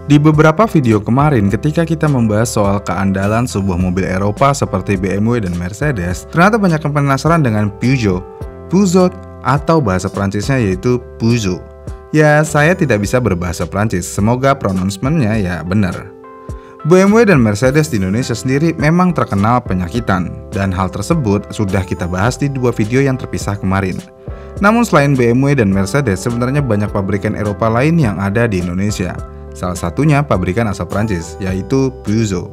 Di beberapa video kemarin ketika kita membahas soal keandalan sebuah mobil Eropa seperti BMW dan Mercedes, ternyata banyak yang penasaran dengan Peugeot, Peugeot, atau bahasa Prancisnya yaitu Peugeot. Ya, saya tidak bisa berbahasa Prancis, semoga pronouncement-nya ya benar. BMW dan Mercedes di Indonesia sendiri memang terkenal penyakitan, dan hal tersebut sudah kita bahas di dua video yang terpisah kemarin. Namun selain BMW dan Mercedes, sebenarnya banyak pabrikan Eropa lain yang ada di Indonesia. Salah satunya pabrikan asal Prancis, yaitu Peugeot.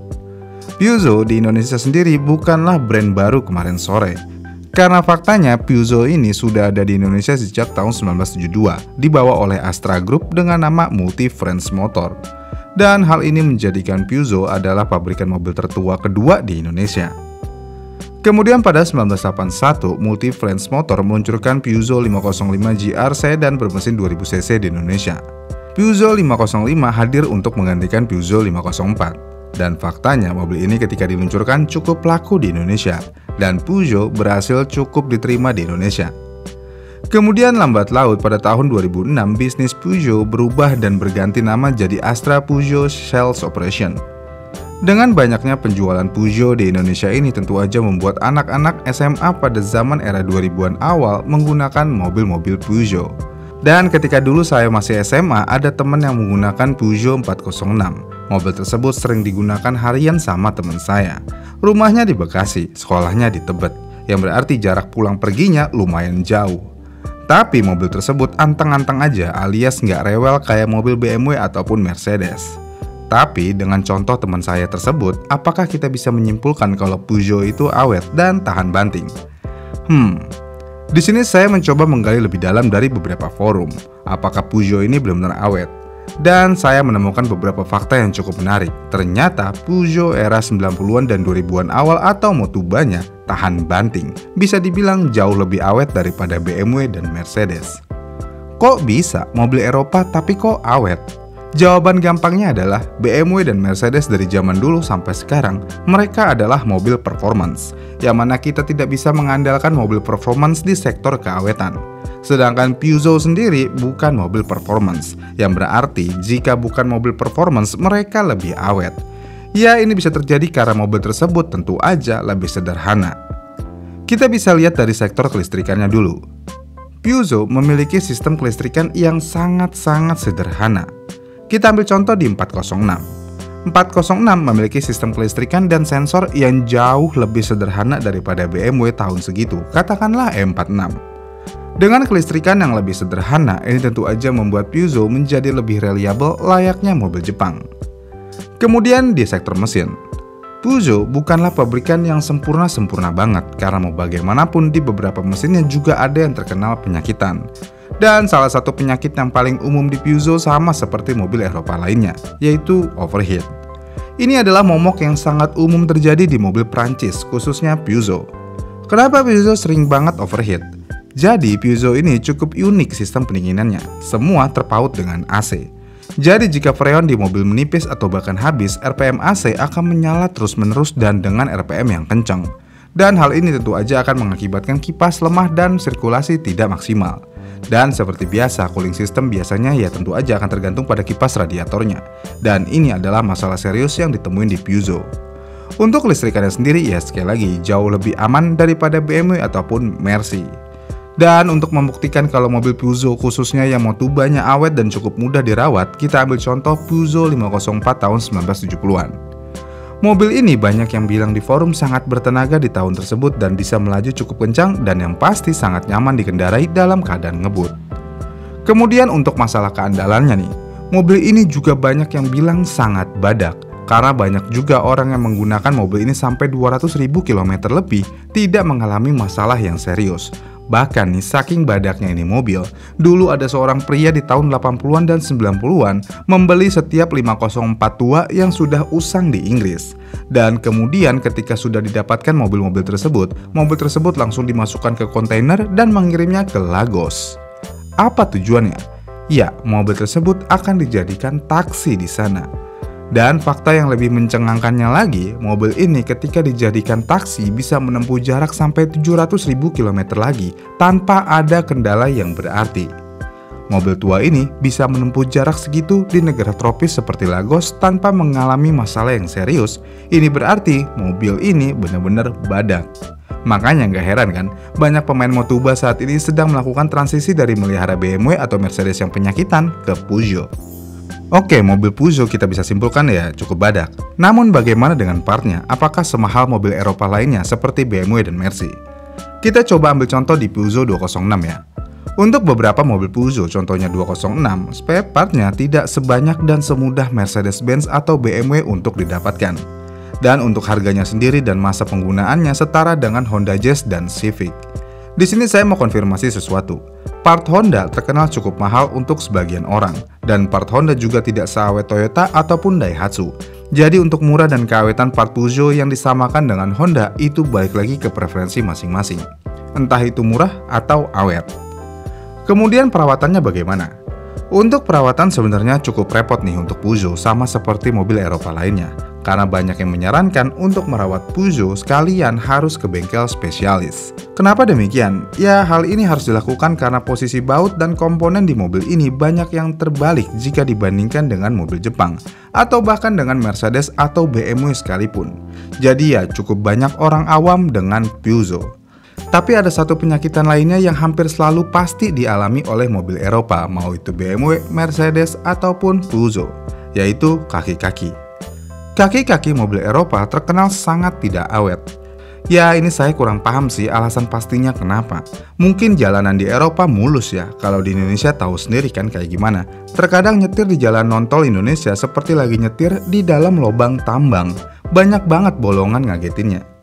Peugeot di Indonesia sendiri bukanlah brand baru kemarin sore. Karena faktanya Peugeot ini sudah ada di Indonesia sejak tahun 1972, dibawa oleh Astra Group dengan nama Multi France Motor. Dan hal ini menjadikan Peugeot adalah pabrikan mobil tertua kedua di Indonesia. Kemudian pada 1981, Multi France Motor meluncurkan Peugeot 505 GR sedan bermesin 2000 cc di Indonesia. Peugeot 505 hadir untuk menggantikan Peugeot 504. Dan faktanya mobil ini ketika diluncurkan cukup laku di Indonesia, dan Peugeot berhasil cukup diterima di Indonesia. Kemudian lambat laun pada tahun 2006 bisnis Peugeot berubah dan berganti nama jadi Astra Peugeot Sales Operation. Dengan banyaknya penjualan Peugeot di Indonesia ini tentu aja membuat anak-anak SMA pada zaman era 2000-an awal menggunakan mobil-mobil Peugeot. Dan ketika dulu saya masih SMA, ada teman yang menggunakan Peugeot 406. Mobil tersebut sering digunakan harian sama teman saya. Rumahnya di Bekasi, sekolahnya di Tebet, yang berarti jarak pulang perginya lumayan jauh. Tapi mobil tersebut anteng-anteng aja alias nggak rewel kayak mobil BMW ataupun Mercedes. Tapi dengan contoh teman saya tersebut, apakah kita bisa menyimpulkan kalau Peugeot itu awet dan tahan banting? Di sini saya mencoba menggali lebih dalam dari beberapa forum, apakah Peugeot ini benar-benar awet. Dan saya menemukan beberapa fakta yang cukup menarik. Ternyata Peugeot era 90-an dan 2000-an awal atau Motubanya tahan banting. Bisa dibilang jauh lebih awet daripada BMW dan Mercedes. Kok bisa mobil Eropa tapi kok awet? Jawaban gampangnya adalah BMW dan Mercedes dari zaman dulu sampai sekarang, mereka adalah mobil performance, yang mana kita tidak bisa mengandalkan mobil performance di sektor keawetan. Sedangkan Peugeot sendiri bukan mobil performance, yang berarti jika bukan mobil performance, mereka lebih awet. Ya, ini bisa terjadi karena mobil tersebut tentu aja lebih sederhana. Kita bisa lihat dari sektor kelistrikannya dulu. Peugeot memiliki sistem kelistrikan yang sangat-sangat sederhana. Kita ambil contoh di 406. 406 memiliki sistem kelistrikan dan sensor yang jauh lebih sederhana daripada BMW tahun segitu, katakanlah E46. Dengan kelistrikan yang lebih sederhana, ini tentu aja membuat Peugeot menjadi lebih reliable layaknya mobil Jepang. Kemudian di sektor mesin, Peugeot bukanlah pabrikan yang sempurna banget, karena mau bagaimanapun di beberapa mesinnya juga ada yang terkenal penyakitan. Dan salah satu penyakit yang paling umum di Peugeot sama seperti mobil Eropa lainnya, yaitu overheat. Ini adalah momok yang sangat umum terjadi di mobil Prancis, khususnya Peugeot. Kenapa Peugeot sering banget overheat? Jadi Peugeot ini cukup unik sistem pendinginannya, semua terpaut dengan AC. Jadi jika freon di mobil menipis atau bahkan habis, RPM AC akan menyala terus-menerus dan dengan RPM yang kencang. Dan hal ini tentu aja akan mengakibatkan kipas lemah dan sirkulasi tidak maksimal. Dan seperti biasa, cooling system biasanya ya tentu aja akan tergantung pada kipas radiatornya. Dan ini adalah masalah serius yang ditemuin di Peugeot. Untuk kelistrikannya sendiri ya sekali lagi jauh lebih aman daripada BMW ataupun Mercy. Dan untuk membuktikan kalau mobil Peugeot khususnya yang Motubanya awet dan cukup mudah dirawat, kita ambil contoh Peugeot 504 tahun 1970-an. Mobil ini banyak yang bilang di forum sangat bertenaga di tahun tersebut dan bisa melaju cukup kencang dan yang pasti sangat nyaman dikendarai dalam keadaan ngebut. Kemudian untuk masalah keandalannya nih, mobil ini juga banyak yang bilang sangat badak. Karena banyak juga orang yang menggunakan mobil ini sampai 200.000 km lebih tidak mengalami masalah yang serius. Bahkan nih saking badaknya ini mobil, dulu ada seorang pria di tahun 80-an dan 90-an membeli setiap 504 tua yang sudah usang di Inggris. Dan kemudian ketika sudah didapatkan mobil-mobil tersebut langsung dimasukkan ke kontainer dan mengirimnya ke Lagos. Apa tujuannya? Ya, mobil tersebut akan dijadikan taksi di sana. Dan fakta yang lebih mencengangkannya lagi, mobil ini ketika dijadikan taksi bisa menempuh jarak sampai 700.000 km lagi tanpa ada kendala yang berarti. Mobil tua ini bisa menempuh jarak segitu di negara tropis seperti Lagos tanpa mengalami masalah yang serius. Ini berarti mobil ini benar-benar badak. Makanya nggak heran kan, banyak pemain Motuba saat ini sedang melakukan transisi dari melihara BMW atau Mercedes yang penyakitan ke Peugeot. Oke, mobil Peugeot kita bisa simpulkan ya cukup badak. Namun bagaimana dengan partnya? Apakah semahal mobil Eropa lainnya seperti BMW dan Mercy? Kita coba ambil contoh di Peugeot 206 ya. Untuk beberapa mobil Peugeot, contohnya 206, spare partnya tidak sebanyak dan semudah Mercedes-Benz atau BMW untuk didapatkan. Dan untuk harganya sendiri dan masa penggunaannya setara dengan Honda Jazz dan Civic. Di sini saya mau konfirmasi sesuatu. Part Honda terkenal cukup mahal untuk sebagian orang, dan part Honda juga tidak seawet Toyota ataupun Daihatsu. Jadi untuk murah dan keawetan part Peugeot yang disamakan dengan Honda itu balik lagi ke preferensi masing-masing. Entah itu murah atau awet. Kemudian perawatannya bagaimana? Untuk perawatan sebenarnya cukup repot nih untuk Peugeot sama seperti mobil Eropa lainnya. Karena banyak yang menyarankan untuk merawat Peugeot sekalian harus ke bengkel spesialis. Kenapa demikian? Ya hal ini harus dilakukan karena posisi baut dan komponen di mobil ini banyak yang terbalik jika dibandingkan dengan mobil Jepang. Atau bahkan dengan Mercedes atau BMW sekalipun. Jadi ya cukup banyak orang awam dengan Peugeot. Tapi ada satu penyakitan lainnya yang hampir selalu pasti dialami oleh mobil Eropa, mau itu BMW, Mercedes, ataupun Peugeot, yaitu kaki-kaki. Kaki-kaki mobil Eropa terkenal sangat tidak awet. Ya ini saya kurang paham sih alasan pastinya kenapa. Mungkin jalanan di Eropa mulus ya, kalau di Indonesia tahu sendiri kan kayak gimana. Terkadang nyetir di jalan non-tol Indonesia seperti lagi nyetir di dalam lubang tambang. Banyak banget bolongan ngagetinnya.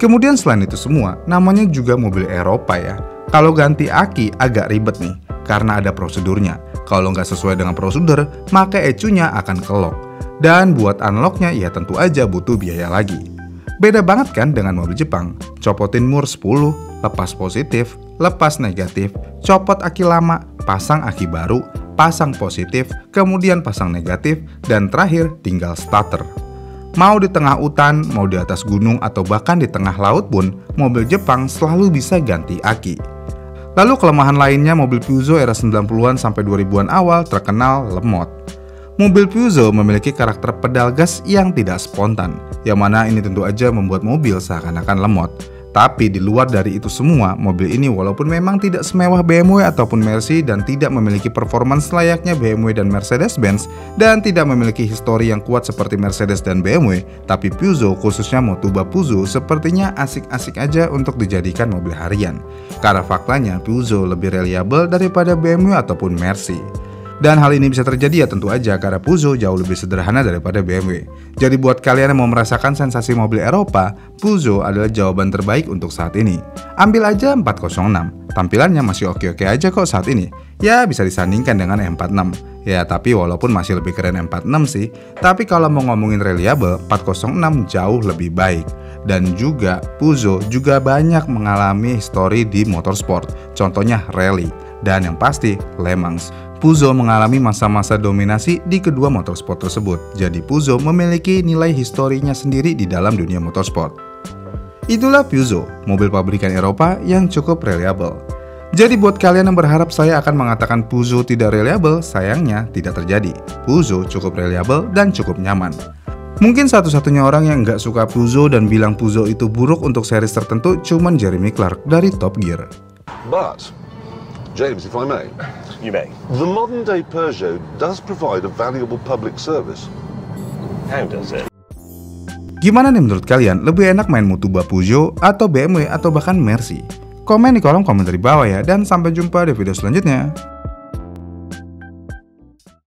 Kemudian selain itu semua, namanya juga mobil Eropa ya. Kalau ganti aki agak ribet nih, karena ada prosedurnya. Kalau nggak sesuai dengan prosedur, maka ECU-nya akan kelok. Dan buat unlock-nya ya tentu aja butuh biaya lagi. Beda banget kan dengan mobil Jepang. Copotin mur 10, lepas positif, lepas negatif, copot aki lama, pasang aki baru, pasang positif, kemudian pasang negatif, dan terakhir tinggal starter. Mau di tengah hutan, mau di atas gunung, atau bahkan di tengah laut pun, mobil Jepang selalu bisa ganti aki. Lalu kelemahan lainnya mobil Peugeot era 90-an sampai 2000-an awal terkenal lemot. Mobil Peugeot memiliki karakter pedal gas yang tidak spontan, yang mana ini tentu aja membuat mobil seakan-akan lemot. Tapi di luar dari itu semua, mobil ini walaupun memang tidak semewah BMW ataupun Mercy dan tidak memiliki performance layaknya BMW dan Mercedes-Benz dan tidak memiliki histori yang kuat seperti Mercedes dan BMW, tapi Peugeot khususnya Motuba Peugeot sepertinya asik-asik aja untuk dijadikan mobil harian. Karena faktanya Peugeot lebih reliable daripada BMW ataupun Mercy. Dan hal ini bisa terjadi ya tentu aja karena Peugeot jauh lebih sederhana daripada BMW. Jadi buat kalian yang mau merasakan sensasi mobil Eropa, Peugeot adalah jawaban terbaik untuk saat ini. Ambil aja 406, tampilannya masih oke-oke aja kok saat ini. Ya bisa disandingkan dengan M46. Ya tapi walaupun masih lebih keren M46 sih, tapi kalau mau ngomongin reliable, 406 jauh lebih baik. Dan juga Peugeot juga banyak mengalami histori di motorsport, contohnya rally. Dan yang pasti, Le Mans. Peugeot mengalami masa-masa dominasi di kedua motorsport tersebut. Jadi Peugeot memiliki nilai historinya sendiri di dalam dunia motorsport. Itulah Peugeot, mobil pabrikan Eropa yang cukup reliable. Jadi buat kalian yang berharap saya akan mengatakan Peugeot tidak reliable, sayangnya tidak terjadi. Peugeot cukup reliable dan cukup nyaman. Mungkin satu-satunya orang yang nggak suka Peugeot dan bilang Peugeot itu buruk untuk series tertentu cuman Jeremy Clark dari Top Gear. But, James, if I may, you may. The modern-day Peugeot does provide a valuable public service. How does it? Gimana nih menurut kalian? Lebih enak main Motuba Peugeot atau BMW atau bahkan Mercy? Komen di kolom komentar di bawah ya, dan sampai jumpa di video selanjutnya.